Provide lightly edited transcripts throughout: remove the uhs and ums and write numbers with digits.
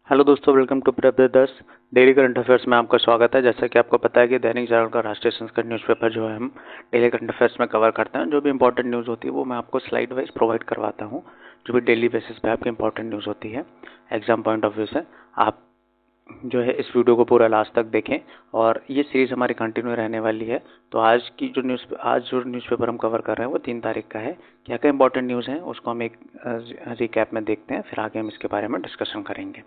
Hello दोस्तों, welcome to Prep Brothers. Daily current affairs में आपका स्वागत है। जैसा कि आपको पता है कि दैनिक जागरण का राष्ट्रीय संस्करण न्यूज़पेपर जो है हम डेली करंट अफेयर्स में कवर करते हैं। जो भी इंपॉर्टेंट न्यूज़ होती है वो मैं आपको स्लाइड वाइज प्रोवाइड करवाता हूँ, जो भी डेली बेसिस पे आपकी इंपॉर्टेंट न्यूज़ होती है एग्जाम पॉइंट ऑफ व्यू से। आप जो है इस वीडियो को पूरा लास्ट तक देखें और ये सीरीज़ हमारी कंटिन्यू रहने वाली है। तो आज जो न्यूज़पेपर हम कवर कर रहे हैं वो 3 तारीख का है। क्या क्या इंपॉर्टेंट न्यूज़ हैं उसको हम एक रिकैप में देखते हैं, फिर आगे हम इसके बारे में डिस्कशन करेंगे।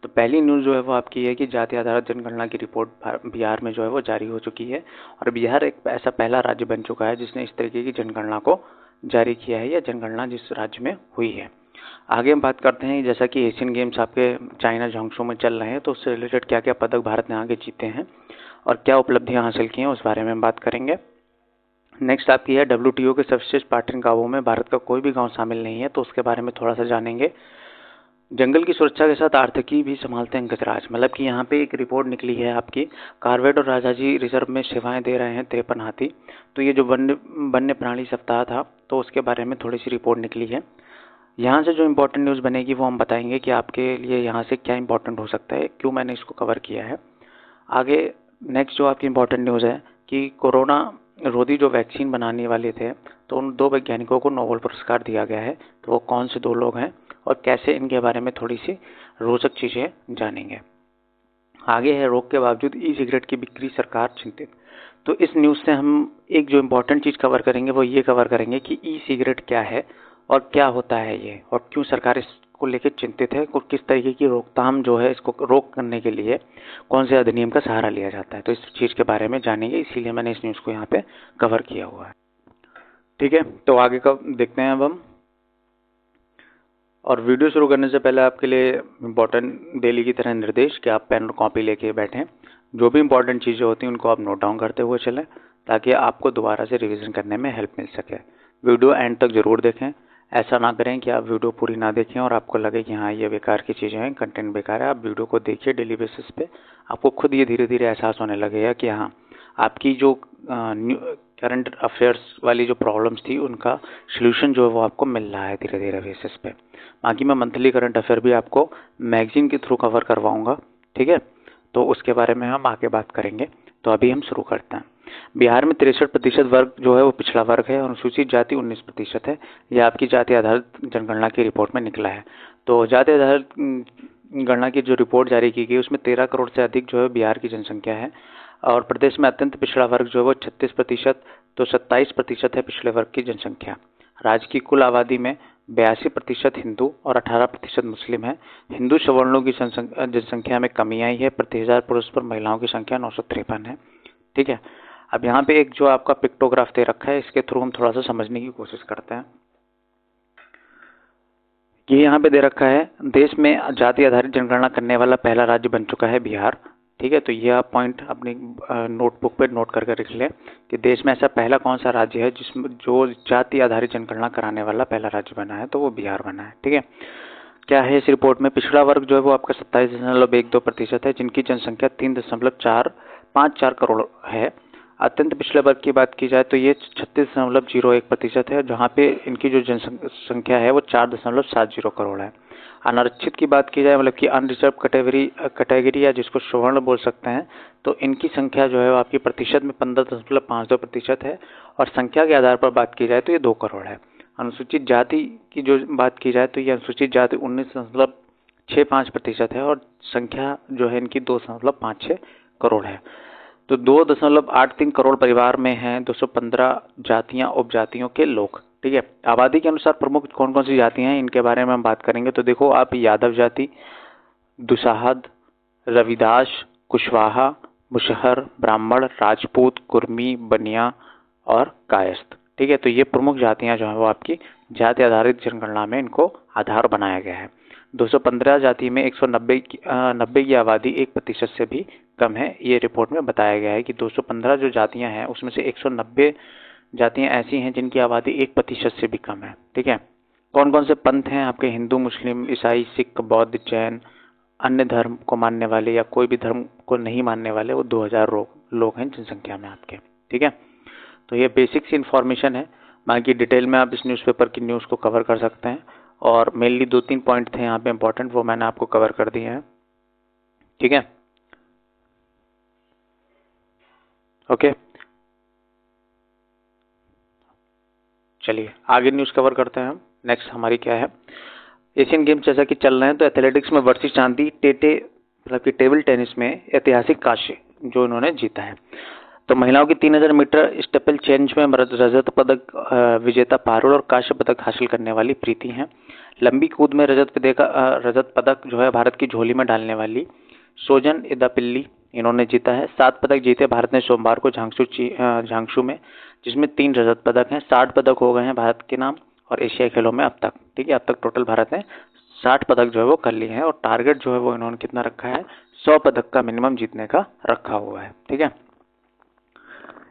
तो पहली न्यूज़ जो है वो आपकी है कि जाति आधारित जनगणना की रिपोर्ट बिहार में जो है वो जारी हो चुकी है और बिहार एक ऐसा पहला राज्य बन चुका है जिसने इस तरीके की जनगणना को जारी किया है या जनगणना जिस राज्य में हुई है। आगे हम बात करते हैं जैसा कि एशियन गेम्स आपके चाइना झांगझू में चल रहे हैं, तो उससे रिलेटेड क्या क्या पदक भारत ने आगे जीते हैं और क्या उपलब्धियां हासिल की हैं उस बारे में हम बात करेंगे। नेक्स्ट आपकी है WTO के सर्वश्रेष्ठ 18 गांवों में भारत का कोई भी गांव शामिल नहीं है, तो उसके बारे में थोड़ा सा जानेंगे। जंगल की सुरक्षा के साथ आर्थिकी भी संभालते हैं गजराज, मतलब कि यहाँ पे एक रिपोर्ट निकली है आपकी, कार्बेट और राजाजी रिजर्व में सेवाएं दे रहे हैं 53 हाथी। तो ये जो वन्य प्राणी सप्ताह था तो उसके बारे में थोड़ी सी रिपोर्ट निकली है। यहाँ से जो इम्पोर्टेंट न्यूज़ बनेगी वो हम बताएंगे कि आपके लिए यहाँ से क्या इम्पोर्टेंट हो सकता है, क्यों मैंने इसको कवर किया है। आगे नेक्स्ट जो आपकी इम्पोर्टेंट न्यूज़ है कि कोरोना रोधी जो वैक्सीन बनाने वाले थे तो उन 2 वैज्ञानिकों को नोबेल पुरस्कार दिया गया है। तो वो कौन से 2 लोग हैं और कैसे, इनके बारे में थोड़ी सी रोचक चीज़ें जानेंगे। आगे है रोक के बावजूद ई सिगरेट की बिक्री, सरकार चिंतित। तो इस न्यूज़ से हम एक जो इम्पोर्टेंट चीज़ कवर करेंगे वो ये कवर करेंगे कि ई सिगरेट क्या है और क्या होता है ये, और क्यों सरकार इसको लेकर चिंतित है और किस तरीके की रोकथाम जो है इसको रोक करने के लिए कौन से अधिनियम का सहारा लिया जाता है। तो इस चीज़ के बारे में जानेंगे, इसीलिए मैंने इस न्यूज़ को यहाँ पे कवर किया हुआ है। ठीक है, तो आगे का देखते हैं अब हम। और वीडियो शुरू करने से पहले आपके लिए इम्पोर्टेंट डेली की तरह निर्देश कि आप पेन और कॉपी लेके बैठें। जो भी इम्पोर्टेंट चीज़ें होती हैं उनको आप नोट डाउन करते हुए चलें ताकि आपको दोबारा से रिवीजन करने में हेल्प मिल सके। वीडियो एंड तक ज़रूर देखें। ऐसा ना करें कि आप वीडियो पूरी ना देखें और आपको लगे कि हाँ ये बेकार की चीज़ें हैं, कंटेंट बेकार है। आप वीडियो को देखिए डेली बेसिस पे, आपको खुद ये धीरे धीरे एहसास होने लगेगा कि हाँ आपकी जो करंट अफेयर्स वाली जो प्रॉब्लम्स थी उनका सोल्यूशन जो है वो आपको मिल रहा है धीरे धीरे बेसिस पे। बाकी मैं मंथली करंट अफेयर भी आपको मैगजीन के थ्रू कवर करवाऊंगा, ठीक है, तो उसके बारे में हम आगे बात करेंगे। तो अभी हम शुरू करते हैं। बिहार में 63% वर्ग जो है वो पिछड़ा वर्ग है और अनुसूचित जाति 19% है। यह आपकी जाति आधारित जनगणना की रिपोर्ट में निकला है। तो जाति आधारित गणना की जो रिपोर्ट जारी की गई उसमें 13 करोड़ से अधिक जो है बिहार की जनसंख्या है और प्रदेश में अत्यंत पिछड़ा वर्ग जो है वो 36%, तो 27% है पिछड़े वर्ग की जनसंख्या। राज्य की कुल आबादी में 82% हिंदू और 18% मुस्लिम है। हिंदू सवर्णों की जनसंख्या में कमी आई है। प्रति 1000 पुरुष पर महिलाओं की संख्या 953 है। ठीक है, अब यहाँ पे एक जो आपका पिक्टोग्राफ दे रखा है इसके थ्रू हम थोड़ा सा समझने की कोशिश करते हैं। ये यहाँ पे दे रखा है, देश में जाति आधारित जनगणना करने वाला पहला राज्य बन चुका है बिहार। ठीक है, तो ये आप पॉइंट अपनी नोटबुक पे नोट करके रख लें कि देश में ऐसा पहला कौन सा राज्य है जिसमें जो जाति आधारित जनगणना कराने वाला पहला राज्य बना है, तो वो बिहार बना है। ठीक है, क्या है इस रिपोर्ट में, पिछड़ा वर्ग जो है वो आपका 27.12% है जिनकी जनसंख्या 3.54 करोड़ है। अत्यंत पिछड़े वर्ग की बात की जाए तो ये 36.01% है, जहाँ पे इनकी जो जनसंख्या है वो 4.70 करोड़ है। अनारक्षित की बात की जाए, मतलब कि अनरिजर्व कैटेगरी या जिसको सवर्ण बोल सकते हैं, तो इनकी संख्या जो है वो आपकी प्रतिशत में 15.52% है और संख्या के आधार पर बात की जाए तो ये 2 करोड़ है। अनुसूचित जाति की जो बात की जाए तो ये अनुसूचित जाति 19.65% है और संख्या जो है इनकी 2.56 करोड़ है। तो 2.83 करोड़ परिवार में हैं 215 जातियां उपजातियों के लोग। ठीक है, आबादी के अनुसार प्रमुख कौन कौन सी जातियां हैं इनके बारे में हम बात करेंगे। तो देखो आप, यादव जाति, दुसाहद, रविदास, कुशवाहा, मुसहर, ब्राह्मण, राजपूत, कुर्मी, बनिया और कायस्थ। ठीक है, तो ये प्रमुख जातियां जो है वो आपकी जाति आधारित जनगणना में इनको आधार बनाया गया है। 215 जाति में 190 की आबादी 1% से भी कम है। ये रिपोर्ट में बताया गया है कि 215 जो जातियां हैं उसमें से 190 जातियां ऐसी हैं जिनकी आबादी 1% से भी कम है। ठीक है, कौन कौन से पंथ हैं आपके, हिंदू, मुस्लिम, ईसाई, सिख, बौद्ध, जैन, अन्य धर्म को मानने वाले या कोई भी धर्म को नहीं मानने वाले, वो 2000 लोग हैं जनसंख्या में आपके। ठीक है, तो ये बेसिक सी इन्फॉर्मेशन है। बाकी डिटेल में आप इस न्यूज़पेपर की न्यूज़ को कवर कर सकते हैं और मेनली 2-3 पॉइंट थे यहाँ पे इंपॉर्टेंट, वो मैंने आपको कवर कर दिए हैं। ठीक है, ओके। चलिए आगे न्यूज़ कवर करते हैं हम। नेक्स्ट हमारी क्या है, एशियन गेम्स जैसा कि चल रहे हैं, तो एथलेटिक्स में वर्षी चांदी, टेटे मतलब कि टेबल टेनिस में ऐतिहासिक कांस्य जो इन्होंने जीता है। तो महिलाओं की 3000 मीटर स्टेपल चेंज में रजत पदक विजेता पारुल और कांस्य पदक हासिल करने वाली प्रीति हैं। लंबी कूद में रजत पदक जो है भारत की झोली में डालने वाली सोजन इदापिल्ली इन्होंने जीता है। 7 पदक जीते भारत ने सोमवार को झांगसू में, जिसमें 3 रजत पदक हैं। 60 पदक हो गए हैं भारत के नाम और एशियाई खेलों में अब तक। ठीक है, अब तक टोटल भारत ने 60 पदक जो है वो कर लिए हैं और टारगेट जो है वो इन्होंने कितना रखा है, 100 पदक का मिनिमम जीतने का रखा हुआ है। ठीक है,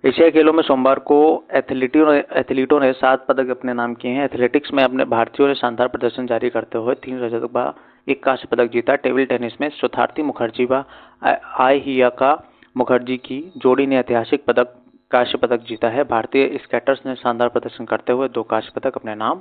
एशियाई खेलों में सोमवार को एथलीटों ने 7 पदक अपने नाम किए हैं। एथलेटिक्स में अपने भारतीयों ने शानदार प्रदर्शन जारी करते हुए 3 रजत व 1 कांस्य पदक जीता। टेबल टेनिस में सुथार्थी मुखर्जी व आयहियाका मुखर्जी की जोड़ी ने ऐतिहासिक कांस्य पदक जीता है। भारतीय स्केटर्स ने शानदार प्रदर्शन करते हुए 2 कांस्य पदक अपने नाम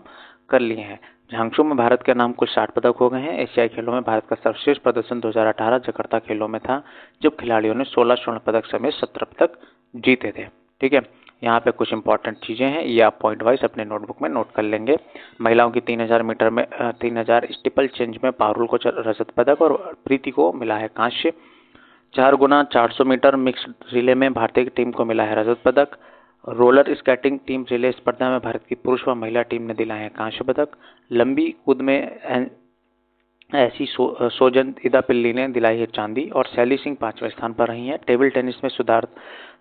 कर लिए हैं। झांगसू में भारत के नाम कुल 60 पदक हो गए हैं। एशियाई खेलों में भारत का सर्वश्रेष्ठ प्रदर्शन 2018 जकार्ता खेलों में था, जब खिलाड़ियों ने 16 स्वर्ण पदक समेत 17 पदक जीते थे। ठीक है, यहाँ पे कुछ इंपॉर्टेंट चीज़ें हैं, ये आप पॉइंट वाइज अपने नोटबुक में नोट कर लेंगे। महिलाओं की 3000 मीटर में 3000 स्टीपल चेंज में पारुल को रजत पदक और प्रीति को मिला है कांस्य। 4 गुना 400 मीटर मिक्स्ड रिले में भारतीय की टीम को मिला है रजत पदक। रोलर स्केटिंग टीम रिले स्पर्धा में भारत की पुरुष व महिला टीम ने दिलाए हैं कांस्य पदक। लंबी कूद में ऐसी सोजन इदापिल्ली ने दिलाई है चांदी और शैली सिंह 5वें स्थान पर रही हैं। टेबल टेनिस में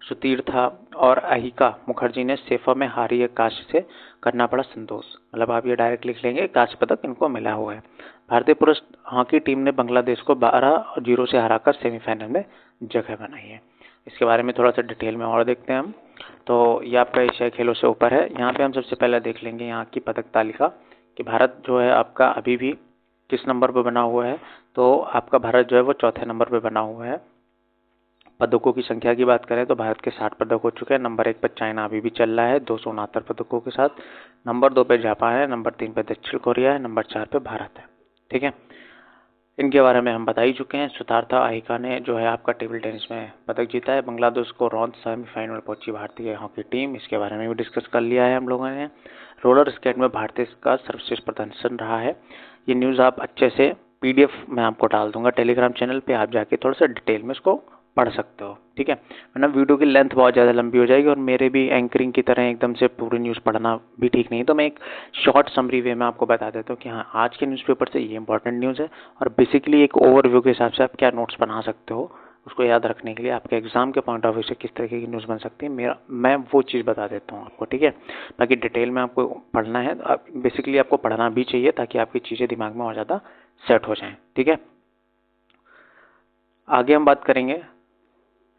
सुतीर्था और अहिका मुखर्जी ने सेफा में हारी है कांस्य से, करना पड़ा संतोष। मतलब आप ये डायरेक्ट लिख लेंगे, कांस्य पदक इनको मिला हुआ है। भारतीय पुरुष हॉकी टीम ने बांग्लादेश को 12-0 से हराकर सेमीफाइनल में जगह बनाई है। इसके बारे में थोड़ा सा डिटेल में और देखते हैं हम। तो ये आपका एशियाई खेलों से ऊपर है। यहाँ पे हम सबसे पहले देख लेंगे यहाँ की पदक तालिका कि भारत जो है आपका अभी भी किस नंबर पर बना हुआ है। तो आपका भारत जो है वो 4थे नंबर पर बना हुआ है। पदकों की संख्या की बात करें तो भारत के 60 पदक हो चुके हैं। नंबर 1 पर चाइना अभी भी चल रहा है 269 पदकों के साथ। नंबर 2 पे जापान है, नंबर 3 पे दक्षिण कोरिया है, नंबर 4 पे भारत है। ठीक है, इनके बारे में हम बता ही चुके हैं। सुतार्था अहिका ने जो है आपका टेबल टेनिस में पदक जीता है। बांग्लादेश को रौंद सेमीफाइनल में पहुंची भारतीय हॉकी टीम, इसके बारे में भी डिस्कस कर लिया है हम लोगों ने। रोलर स्केट में भारतीय का सर्वश्रेष्ठ प्रदर्शन रहा है। ये न्यूज़ आप अच्छे से PDF में आपको डाल दूंगा टेलीग्राम चैनल पे, आप जाके थोड़ा सा डिटेल में इसको पढ़ सकते हो। ठीक है, वरना वीडियो की लेंथ बहुत ज़्यादा लंबी हो जाएगी और मेरे भी एंकरिंग की तरह एकदम से पूरी न्यूज़ पढ़ना भी ठीक नहीं है। तो मैं एक शॉर्ट समरी वे में आपको बता देता हूँ कि हाँ, आज के न्यूज़पेपर से ये इंपॉर्टेंट न्यूज़ है और बेसिकली एक ओवरव्यू के हिसाब से आप क्या नोट्स बना सकते हो उसको याद रखने के लिए, आपके एग्जाम के पॉइंट ऑफ व्यू से किस तरीके की न्यूज़ बन सकती है, मैं वो चीज़ बता देता हूँ आपको। ठीक है, बाकी डिटेल में आपको पढ़ना है, बेसिकली आपको पढ़ना भी चाहिए ताकि आपकी चीज़ें दिमाग में और ज़्यादा सेट हो जाएं। ठीक है, आगे हम बात करेंगे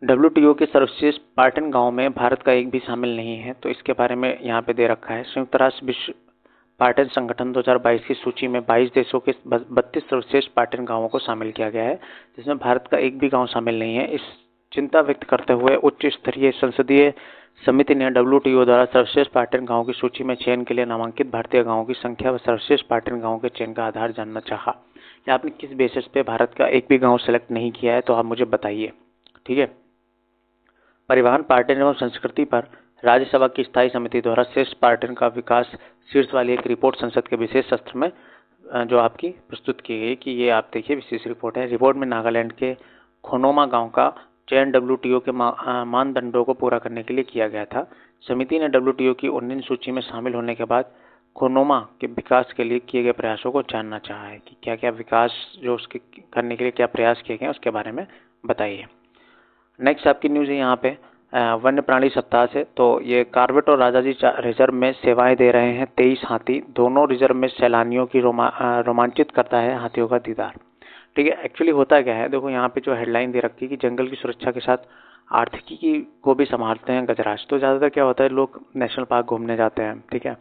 WTO के सर्वश्रेष्ठ पार्टन गांव में भारत का एक भी शामिल नहीं है। तो इसके बारे में यहाँ पे दे रखा है। संयुक्त राष्ट्र विश्व पार्टन संगठन 2022 की सूची में 22 देशों के 32 सर्वश्रेष्ठ पार्टन गांवों को शामिल किया गया है, जिसमें भारत का एक भी गांव शामिल नहीं है। इस चिंता व्यक्त करते हुए उच्च स्तरीय संसदीय समिति ने WTO द्वारा सर्वश्रेष्ठ पार्टन गांवों की सूची में चयन के लिए नामांकित भारतीय गांवों की संख्या व सर्वश्रेष्ठ पार्टन गांवों के चयन का आधार जानना चाहा कि आपने किस बेसिस पे भारत का एक भी गांव सेलेक्ट नहीं किया है, तो आप मुझे बताइए। ठीक है, परिवहन, पर्यटन एवं संस्कृति पर राज्यसभा की स्थायी समिति द्वारा श्रेष्ठ पर्यटन का विकास शीर्ष वाली एक रिपोर्ट संसद के विशेष सत्र में जो आपकी प्रस्तुत की गई कि ये आप देखिए विशेष रिपोर्ट है। रिपोर्ट में नागालैंड के खोनोमा गांव का चयन WTO के मानदंडों को पूरा करने के लिए किया गया था। समिति ने WTO की 19 सूची में शामिल होने के बाद खोनोमा के विकास के लिए किए गए प्रयासों को जानना चाहा है कि क्या क्या विकास जो उसके करने के लिए क्या प्रयास किए गए उसके बारे में बताइए। नेक्स्ट आपकी न्यूज़ है यहाँ पे वन्य प्राणी सप्ताह से। तो ये कार्बेट और राजाजी रिजर्व में सेवाएं दे रहे हैं 23 हाथी। दोनों रिजर्व में सैलानियों की रोमांचित करता है हाथियों का दीदार। ठीक है, एक्चुअली होता क्या है, देखो यहाँ पे जो हेडलाइन दे रखी है कि जंगल की सुरक्षा के साथ आर्थिकी को भी संभालते हैं गजराज। तो ज़्यादातर क्या होता है, लोग नेशनल पार्क घूमने जाते हैं। ठीक है,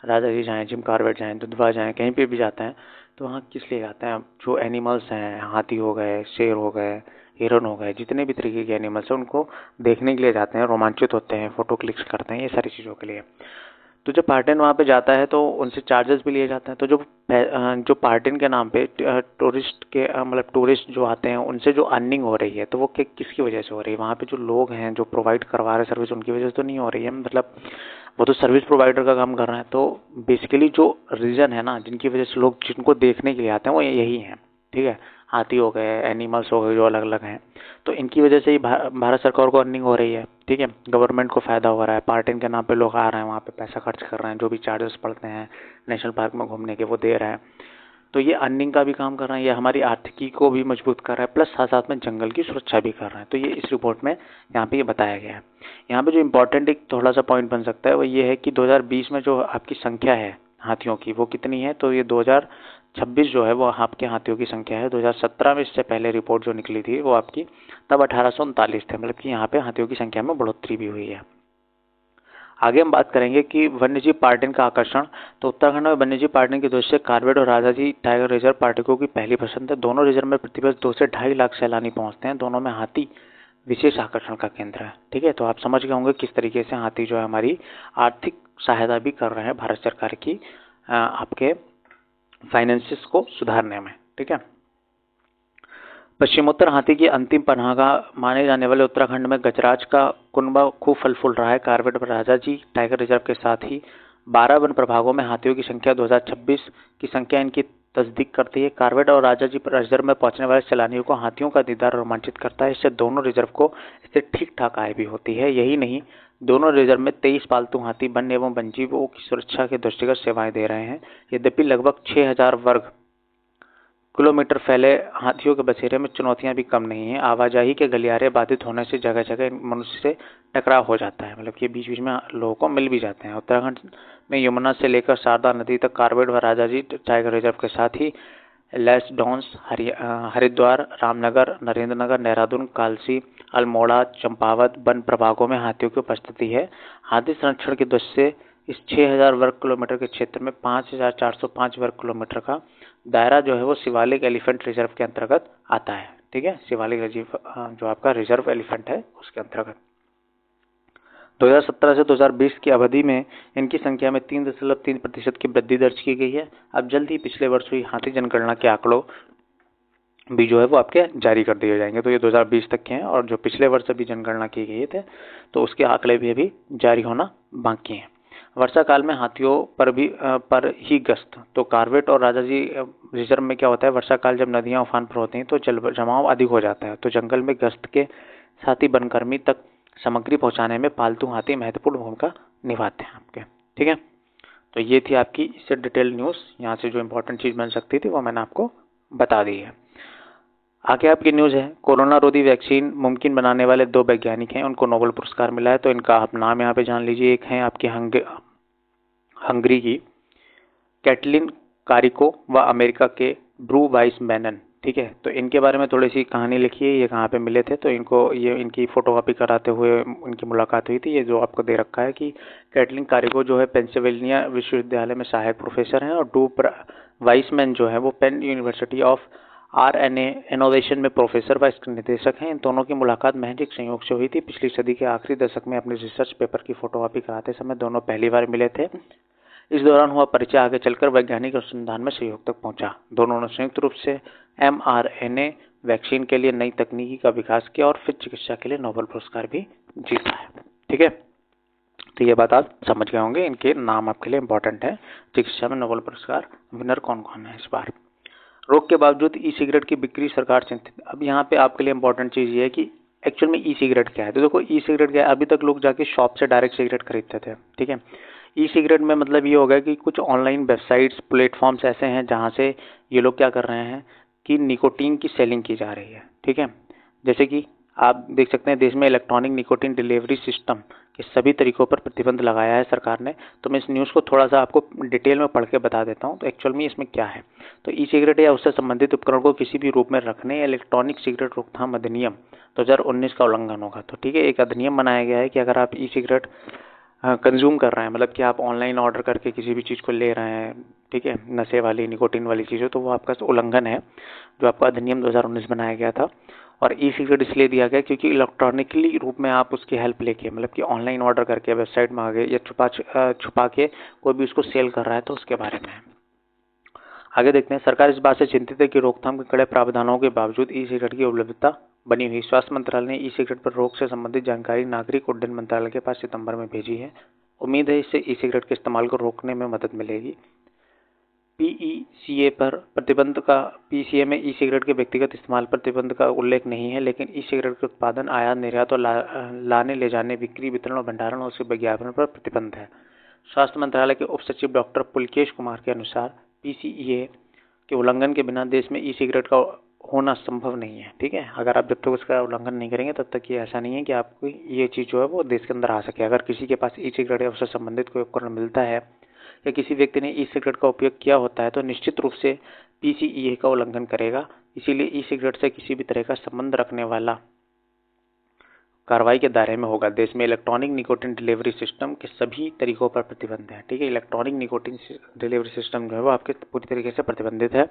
राजाजी जाएँ, जिम कॉर्बेट जाएँ, दुधवा जाएँ, कहीं पे भी जाते हैं तो वहाँ किस लिए जाते हैं, जो एनिमल्स हैं, हाथी हो गए, शेर हो गए, हिरन हो गए, जितने भी तरीके के एनिमल्स हैं उनको देखने के लिए जाते हैं, रोमांचित होते हैं, फोटो क्लिक्स करते हैं, ये सारी चीज़ों के लिए। तो जब पार्टिन वहाँ पे जाता है तो उनसे चार्जेस भी लिए जाते हैं। तो जो पार्टिन के नाम पे टूरिस्ट के मतलब टूरिस्ट जो आते हैं उनसे जो अर्निंग हो रही है तो वो किसकी वजह से हो रही है? वहाँ पे जो लोग हैं जो प्रोवाइड करवा रहे हैं सर्विस उनकी वजह से तो नहीं हो रही है, मतलब वो तो सर्विस प्रोवाइडर का काम कर रहे हैं। तो बेसिकली जो रीज़न है ना जिनकी वजह से लोग जिनको देखने के लिए आते हैं वो यही हैं, ठीक है। हाथी हो गए, एनिमल्स हो गए जो अलग अलग हैं, तो इनकी वजह से ही भारत सरकार को अर्निंग हो रही है, ठीक है। गवर्नमेंट को फ़ायदा हो रहा है, पार्टिन के नाम पे लोग आ रहे हैं, वहाँ पे पैसा खर्च कर रहे हैं, जो भी चार्जेस पड़ते हैं नेशनल पार्क में घूमने के वो दे रहे हैं। तो ये अर्निंग का भी काम कर रहे हैं, ये हमारी आर्थिकी को भी मजबूत कर रहा है, प्लस साथ साथ में जंगल की सुरक्षा भी कर रहे हैं। तो ये इस रिपोर्ट में यहाँ पे ये बताया गया है। यहाँ पे जो इम्पोर्टेंट एक थोड़ा सा पॉइंट बन सकता है वो ये है कि 2020 में जो आपकी संख्या है हाथियों की वो कितनी है? तो ये 2026 जो है वो आपके हाथियों की संख्या है। 2017 में इससे पहले रिपोर्ट जो निकली थी वो आपकी तब 1839 थे, मतलब कि यहाँ पे हाथियों की संख्या में बढ़ोतरी भी हुई है। आगे हम बात करेंगे कि वन्यजीव पार्टिन का आकर्षण। तो उत्तराखंड में वन्यजीव पार्टिन की दृष्टि से कार्बेट और राजाजी टाइगर रिजर्व पर्यटकों की पहली पसंद है। दोनों रिजर्व में प्रतिवर्ष 2 से 2.5 लाख सैलानी पहुंचते हैं। दोनों में हाथी विशेष आकर्षण का केंद्र है, ठीक है। तो आप समझ गए होंगे किस तरीके से हाथी जो है हमारी आर्थिक सहायता भी कर रहे हैं भारत सरकार की आपके फाइनेंसिस को सुधारने में, ठीक है। पश्चिमोत्तर हाथी की अंतिम पनाहगाह माने जाने वाले उत्तराखंड में गजराज का कुनबा खूब फल फूल रहा है। कार्बेट और राजाजी टाइगर रिजर्व के साथ ही 12 वन प्रभागों में हाथियों की संख्या 2026 की संख्या इनकी तस्दीक करती है। कार्बेट और राजाजी रिजर्व में पहुंचने वाले सैलानियों को हाथियों का दीदार रोमांचित करता है। इससे दोनों रिजर्व को इससे ठीक ठाक आय भी होती है। यही नहीं, दोनों रिजर्व में 23 पालतू हाथी वन्य एवं वन्यजीवों की सुरक्षा के दृष्टिगत सेवाएं दे रहे हैं। यद्यपि लगभग 6000 वर्ग किलोमीटर फैले हाथियों के बसेरे में चुनौतियां भी कम नहीं है। आवाजाही के गलियारे बाधित होने से जगह जगह मनुष्य से टकराव हो जाता है, मतलब कि बीच बीच में लोगों को मिल भी जाते हैं। उत्तराखंड में यमुना से लेकर शारदा नदी तक कार्बेट व राजाजी टाइगर रिजर्व के साथ ही लेसडॉन्स, हरिद्वार, रामनगर, नरेंद्रनगर, देहरादून, कालसी, अल्मोड़ा, चंपावत वन प्रभागों में हाथियों की उपस्थिति है। हाथी संरक्षण की दृष्टि से इस 6000 वर्ग किलोमीटर के क्षेत्र में 5405 वर्ग किलोमीटर का दायरा जो है वो शिवालिक एलिफेंट रिजर्व के अंतर्गत आता है, ठीक है। शिवालिक रिजर्व जो आपका रिजर्व एलिफेंट है उसके अंतर्गत 2017 से 2020 की अवधि में इनकी संख्या में 3.3% की वृद्धि दर्ज की गई है। अब जल्द ही पिछले वर्ष हुई हाथी जनगणना के आंकड़ों भी जो है वो आपके जारी कर दिए जाएंगे। तो ये 2020 तक के हैं और जो पिछले वर्ष अभी जनगणना की गई थे तो उसके आंकड़े भी अभी जारी होना बाकी हैं। वर्षा काल में हाथियों पर ही गश्त। तो कार्बेट और राजाजी रिजर्व में क्या होता है, वर्षा काल जब नदियां उफान पर होती हैं तो जल जमाव अधिक हो जाता है। तो जंगल में गश्त के साथ ही वनकर्मी तक सामग्री पहुंचाने में पालतू हाथी महत्वपूर्ण भूमिका निभाते हैं आपके, ठीक है। तो ये थी आपकी इससे डिटेल न्यूज़। यहाँ से जो इम्पोर्टेंट चीज़ बन सकती थी वो मैंने आपको बता दी है। आगे आपकी न्यूज़ है, कोरोना रोधी वैक्सीन मुमकिन बनाने वाले 2 वैज्ञानिक हैं, उनको नोबेल पुरस्कार मिला है। तो इनका आप नाम यहाँ पे जान लीजिए। एक है आपकी हंगरी की कैटलिन कारिको व अमेरिका के ब्रू वाइस बैनन, ठीक है। तो इनके बारे में थोड़ी सी कहानी लिखी है, ये कहाँ पे मिले थे। तो इनको ये इनकी फोटोकॉपी कराते हुए इनकी मुलाकात हुई थी। ये जो आपको दे रखा है कि कैटलिन कारिको जो है पेंसिल्वेनिया विश्वविद्यालय में सहायक प्रोफेसर हैं और ड्रू वाइसमैन जो है वो Penn university of RNA innovation में प्रोफेसर व इसके निदेशक हैं। इन दोनों की मुलाकात महज एक संयोग से हुई थी। पिछली सदी के आखिरी दशक में अपने रिसर्च पेपर की फोटोकॉपी कराते समय दोनों पहली बार मिले थे। इस दौरान हुआ परिचय आगे चलकर वैज्ञानिक अनुसंधान में सहयोग तक पहुंचा। दोनों ने संयुक्त रूप से mRNA वैक्सीन के लिए नई तकनीकी का विकास किया और फिर चिकित्सा के लिए नोबेल पुरस्कार भी जीता है, ठीक है। तो ये बात आप समझ गए होंगे, इनके नाम आपके लिए इंपॉर्टेंट है। चिकित्सा में नोबेल पुरस्कार विनर कौन कौन है इस बार। रोक के बावजूद ई सिगरेट की बिक्री सरकार चिंतित। अब यहाँ पे आपके लिए इंपॉर्टेंट चीज़ ये है कि एक्चुअल में ई सिगरेट क्या है। तो देखो ई सिगरेट क्या है, अभी तक लोग जाके शॉप से डायरेक्ट सिगरेट खरीदते थे, ठीक है। ई सिगरेट में मतलब ये हो गया कि कुछ ऑनलाइन वेबसाइट्स प्लेटफॉर्म्स ऐसे हैं जहाँ से ये लोग क्या कर रहे हैं कि निकोटीन की सेलिंग की जा रही है, ठीक है। जैसे कि आप देख सकते हैं देश में इलेक्ट्रॉनिक निकोटीन डिलीवरी सिस्टम के सभी तरीकों पर प्रतिबंध लगाया है सरकार ने। तो मैं इस न्यूज़ को थोड़ा सा आपको डिटेल में पढ़ के बता देता हूँ। तो एक्चुअल में इसमें क्या है, तो ई सिगरेट या उससे संबंधित उपकरण को किसी भी रूप में रखने या इलेक्ट्रॉनिक सिगरेट रोकथाम अधिनियम 2019 का उल्लंघन होगा। तो ठीक है, एक अधिनियम बनाया गया है कि अगर आप ई सिगरेट कंज्यूम कर रहे हैं, मतलब कि आप ऑनलाइन ऑर्डर करके किसी भी चीज़ को ले रहे हैं, ठीक है, नशे वाली निकोटीन वाली चीज़ों, तो वो आपका उल्लंघन है, जो आपका अधिनियम 2019 बनाया गया था। और ई सिगरेट इसलिए दिया गया क्योंकि इलेक्ट्रॉनिकली रूप में आप उसकी हेल्प लेके, मतलब कि ऑनलाइन ऑर्डर करके, वेबसाइट में आगे या छुपा के कोई भी उसको सेल कर रहा है तो उसके बारे में है। आगे देखते हैं। सरकार इस बात से चिंतित है कि रोकथाम के कड़े प्रावधानों के बावजूद ई सिगरेट की उपलब्धता बनी हुई। स्वास्थ्य मंत्रालय ने ई सिगरेट पर रोक से संबंधित जानकारी नागरिक उड्डयन मंत्रालय के पास सितंबर में भेजी है। उम्मीद है इससे ई सिगरेट के इस्तेमाल को रोकने में मदद मिलेगी। पीईसीए पर प्रतिबंध का पीसीए में ई सिगरेट के व्यक्तिगत इस्तेमाल पर प्रतिबंध का उल्लेख नहीं है, लेकिन ई सिगरेट के उत्पादन, आयात, निर्यात और लाने ले जाने, बिक्री, वितरण और भंडारण और उसके विज्ञापन पर प्रतिबंध है। स्वास्थ्य मंत्रालय के उप सचिव डॉक्टर पुलकेश कुमार के अनुसार पीसीए के उल्लंघन के बिना देश में ई सिगरेट का होना संभव नहीं है। ठीक है, अगर आप जब तक उसका उल्लंघन नहीं करेंगे तब तक ये ऐसा नहीं है कि आपको ये चीज़ जो है वो देश के अंदर आ सके। अगर किसी के पास ई सिगरेट या उससे संबंधित कोई उपकरण मिलता है या किसी व्यक्ति ने ई सिगरेट का उपयोग किया होता है तो निश्चित रूप से पीसीईए का उल्लंघन करेगा। इसीलिए ई सिगरेट से किसी भी तरह का संबंध रखने वाला कार्रवाई के दायरे में होगा। देश में इलेक्ट्रॉनिक निकोटिन डिलीवरी सिस्टम के सभी तरीकों पर प्रतिबंध है। ठीक है, इलेक्ट्रॉनिक निकोटिन डिलीवरी सिस्टम जो है वो आपके पूरी तरीके से प्रतिबंधित है।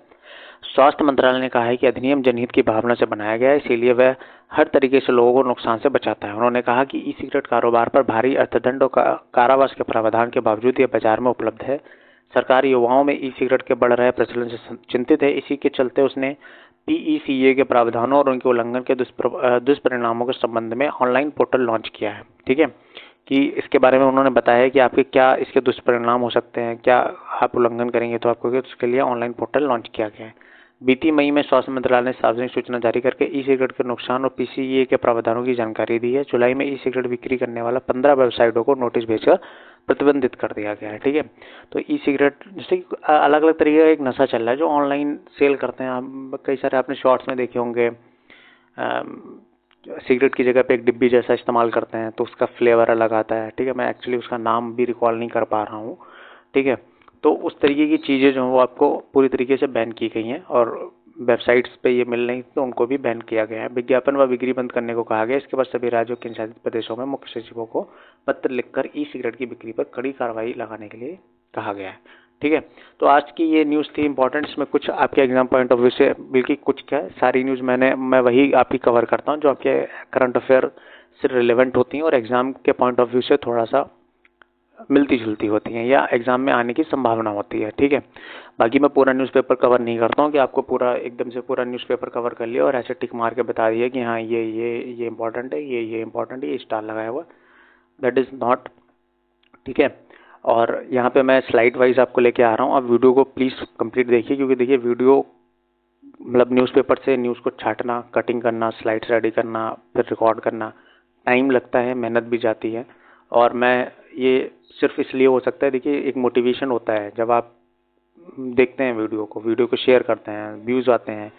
स्वास्थ्य मंत्रालय ने कहा है कि अधिनियम जनहित की भावना से बनाया गया है, इसीलिए वह हर तरीके से लोगों को नुकसान से बचाता है। उन्होंने कहा कि ई सिगरेट कारोबार पर भारी अर्थदंड और कारावास के प्रावधान के बावजूद यह बाजार में उपलब्ध है। सरकार युवाओं में ई सिगरेट के बढ़ रहे प्रचलन से चिंतित है। इसी के चलते उसने पीईसीए के प्रावधानों और उनके उल्लंघन के दुष्परिणामों के संबंध में ऑनलाइन पोर्टल लॉन्च किया है। ठीक है, कि इसके बारे में उन्होंने बताया कि आपके क्या इसके दुष्परिणाम हो सकते हैं, क्या आप उल्लंघन करेंगे तो आपको, उसके लिए ऑनलाइन पोर्टल लॉन्च किया गया है। बीती मई में स्वास्थ्य मंत्रालय ने सार्वजनिक सूचना जारी करके ई सिगरेट के नुकसान और पीसीए के प्रावधानों की जानकारी दी है। जुलाई में ई सिगरेट बिक्री करने वाला 15 वेबसाइटों को नोटिस भेजकर प्रतिबंधित कर दिया गया है। ठीक है, तो ई सिगरेट जैसे अलग अलग तरीके का एक नशा चल रहा है जो ऑनलाइन सेल करते हैं। आप कई सारे आपने शॉर्ट्स में देखे होंगे, सिगरेट की जगह पे एक डिब्बी जैसा इस्तेमाल करते हैं तो उसका फ्लेवर अलग आता है। ठीक है, मैं एक्चुअली उसका नाम भी रिकॉल नहीं कर पा रहा हूँ। ठीक है, तो उस तरीके की चीज़ें जो हैं वो आपको पूरी तरीके से बैन की गई हैं और वेबसाइट्स पे ये मिल रही तो उनको भी बैन किया गया है। विज्ञापन व बिक्री बंद करने को कहा गया। इसके बाद सभी राज्यों के केंद्रशासित प्रदेशों में मुख्य सचिवों को पत्र लिखकर ई सिगरेट की बिक्री पर कड़ी कार्रवाई लगाने के लिए कहा गया है। ठीक है, तो आज की ये न्यूज़ थी इंपॉर्टेंट। इसमें कुछ आपके एग्जाम पॉइंट ऑफ व्यू से बल्कि कुछ क्या सारी न्यूज़ मैं वही आपकी कवर करता हूँ जो आपके करंट अफेयर से रिलेवेंट होती हैं और एग्जाम के पॉइंट ऑफ व्यू से थोड़ा सा मिलती जुलती होती हैं या एग्जाम में आने की संभावना होती है। ठीक है, बाकी मैं पूरा न्यूज़पेपर कवर नहीं करता हूँ कि आपको पूरा एकदम से पूरा न्यूज़पेपर कवर कर लिया और ऐसे टिक मार के बता दिया कि हाँ ये इंपॉर्टेंट है, ये इंपॉर्टेंट है, ये स्टार लगाया हुआ, दैट इज़ नॉट। ठीक है, और यहाँ पे मैं स्लाइड वाइज आपको लेके आ रहा हूँ। आप वीडियो को प्लीज़ कंप्लीट देखिए क्योंकि देखिए वीडियो मतलब न्यूज़पेपर से न्यूज़ को छांटना, कटिंग करना, स्लाइड्स रेडी करना, फिर रिकॉर्ड करना टाइम लगता है, मेहनत भी जाती है। और मैं ये सिर्फ इसलिए हो सकता है, देखिए एक मोटिवेशन होता है जब आप देखते हैं वीडियो को शेयर करते हैं, व्यूज़ आते हैं,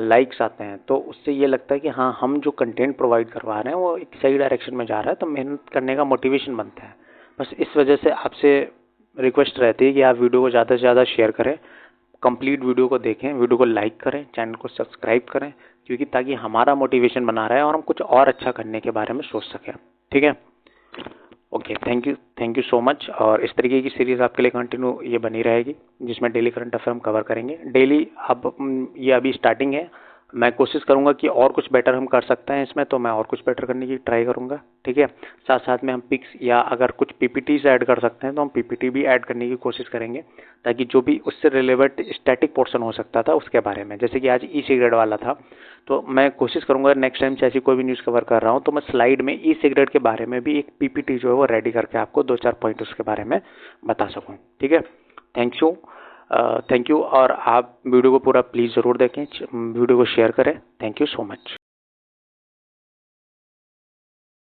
लाइक्स आते हैं, तो उससे ये लगता है कि हाँ हम जो कंटेंट प्रोवाइड करवा रहे हैं वो एक सही डायरेक्शन में जा रहा है, तो मेहनत करने का मोटिवेशन बनता है। बस इस वजह से आपसे रिक्वेस्ट रहती है कि आप वीडियो को ज़्यादा से ज़्यादा शेयर करें, कंप्लीट वीडियो को देखें, वीडियो को लाइक करें, चैनल को सब्सक्राइब करें, क्योंकि ताकि हमारा मोटिवेशन बना रहे और हम कुछ और अच्छा करने के बारे में सोच सकें। ठीक है, okay, thank you so much. और इस तरीके की सीरीज़ आपके लिए कंटिन्यू ये बनी रहेगी जिसमें डेली करंट अफेयर हम कवर करेंगे डेली। अब ये अभी स्टार्टिंग है, मैं कोशिश करूंगा कि और कुछ बेटर हम कर सकते हैं इसमें, तो मैं और कुछ बेटर करने की ट्राई करूंगा। ठीक है, साथ साथ में हम पिक्स या अगर कुछ पीपीटीज ऐड कर सकते हैं तो हम पीपीटी भी ऐड करने की कोशिश करेंगे, ताकि जो भी उससे रिलेवेंट स्टैटिक पोर्शन हो सकता था उसके बारे में, जैसे कि आज ई सिगरेट वाला था, तो मैं कोशिश करूंगा नेक्स्ट टाइम से ऐसी कोई भी न्यूज़ कवर कर रहा हूं तो मैं स्लाइड में ई सिगरेट के बारे में भी एक पीपीटी जो है वो रेडी करके आपको 2-4 पॉइंट उसके बारे में बता सकूं। ठीक है, थैंक यू। और आप वीडियो को पूरा प्लीज़ ज़रूर देखें, वीडियो को शेयर करें। Thank you so much.